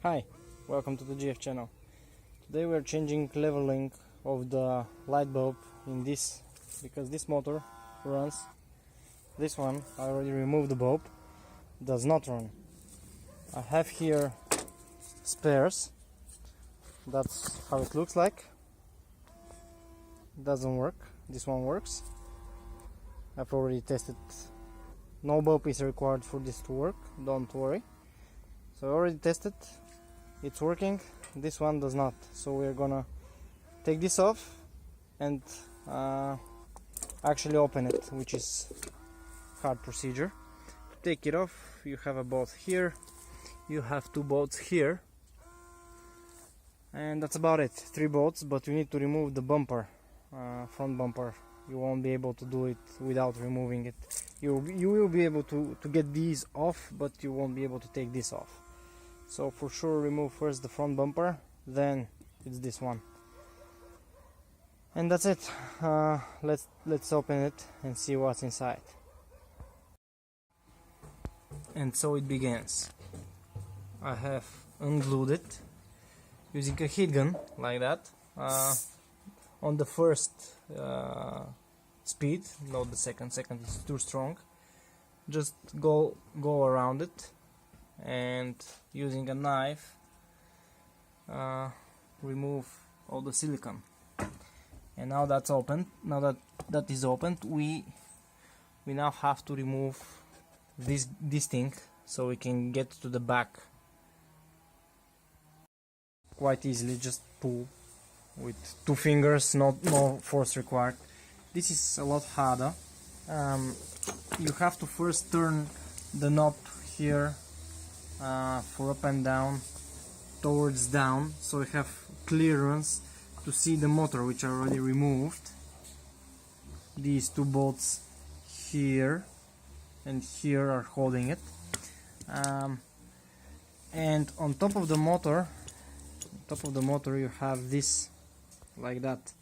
Hi, welcome to the GF channel. Today we are changing leveling of the light bulb in this, because this motor runs. This one, I already removed the bulb, does not run. I have here spares. That's how it looks like. Doesn't work. This one works. I've already tested. No bulb is required for this to work, don't worry. So I already tested. It's working. This one does not, so we're gonna take this off and actually open it, which is hard procedure. Take it off. You have a bolt here, you have two bolts here, and that's about it. 3 bolts, but you need to remove the bumper, front bumper. You won't be able to do it without removing it. You will be able to get these off, but you won't be able to take this off. So for sure remove first the front bumper, then it's this one, and that's it. Let's open it and see what's inside. And so it begins. I have unglued it using a heat gun like that, on the first speed, not the second. Second is too strong. Just go around it, and using a knife remove all the silicone. And now that's opened. Now that is opened, we now have to remove this thing, so we can get to the back quite easily. Just pull with 2 fingers, no force required. This is a lot harder. You have to first turn the knob here for up and down, towards down, so we have clearance to see the motor, which I already removed. These 2 bolts here and here are holding it, and on top of the motor you have this like that,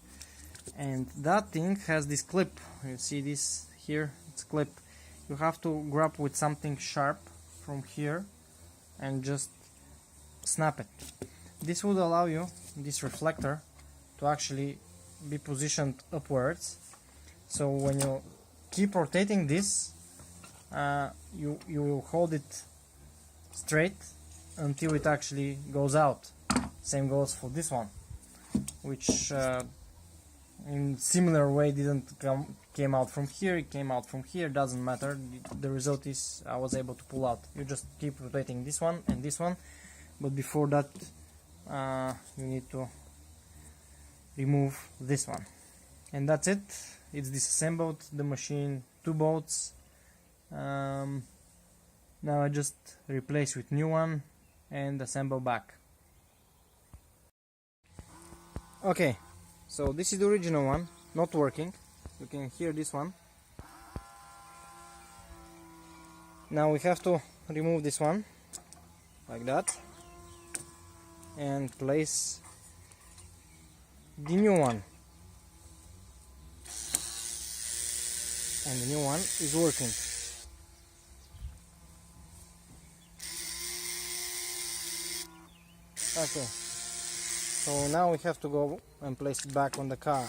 and that thing has this clip. You see this here, it's a clip. You have to grab with something sharp from here and just snap it. This would allow you, this reflector, to actually be positioned upwards, so when you keep rotating this, you will hold it straight until it actually goes out. Same goes for this one, which in similar way didn't came out from here, it came out from here, doesn't matter. The result is I was able to pull out. You just keep rotating this one and this one, but before that you need to remove this one, and that's it. It's disassembled the machine. 2 bolts. Now I just replace with new one and assemble back. Okay, so this is the original one, not working. You can hear this one. Now we have to remove this one like that and place the new one, and the new one is working. Okay, so now we have to go and place it back on the car.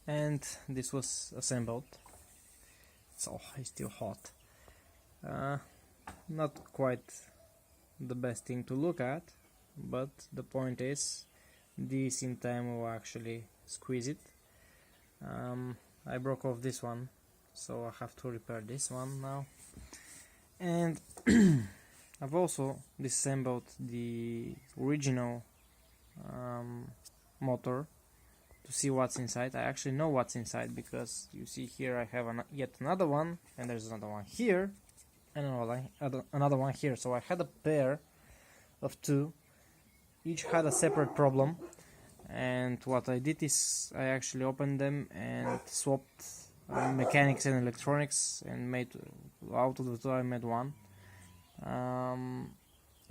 And this was assembled. So it's still hot. Not quite the best thing to look at, but the point is, this in time will actually squeeze it. I broke off this one, so I have to repair this one now. And I've also disassembled the original motor to see what's inside. I actually know what's inside, because you see here I have yet another one, and there's another one here, and another one here. So I had a pair of 2, each had a separate problem, and what I did is I actually opened them and swapped mechanics and electronics, and made out of the 2 I made one.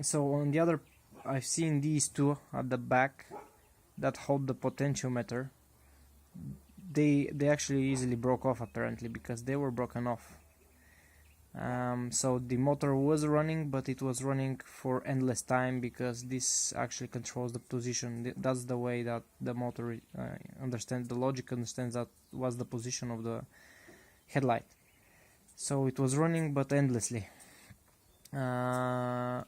So on the other, I've seen these 2 at the back that hold the potentiometer. They actually easily broke off, apparently, because they were broken off. So the motor was running, but it was running for endless time because this actually controls the position. That's the way that the motor understands, the logic understands that was the position of the headlight. So it was running but endlessly. And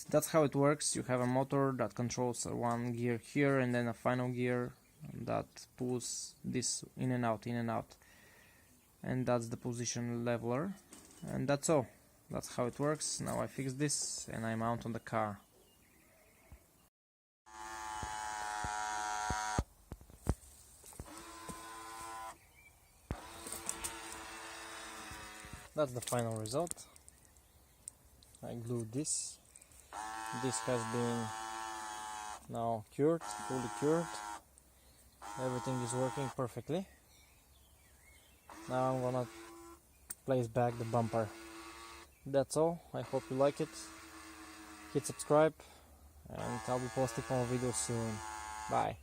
that's how it works. You have a motor that controls one gear here and then a final gear that pulls this in and out, and that's the position leveler, and that's all. That's how it works. Now I fix this and I mount on the car. That's the final result. I glued this. This has been now cured, fully cured. Everything is working perfectly. Now I'm gonna place back the bumper. That's all. I hope you like it. Hit subscribe and I'll be posting more videos soon. Bye.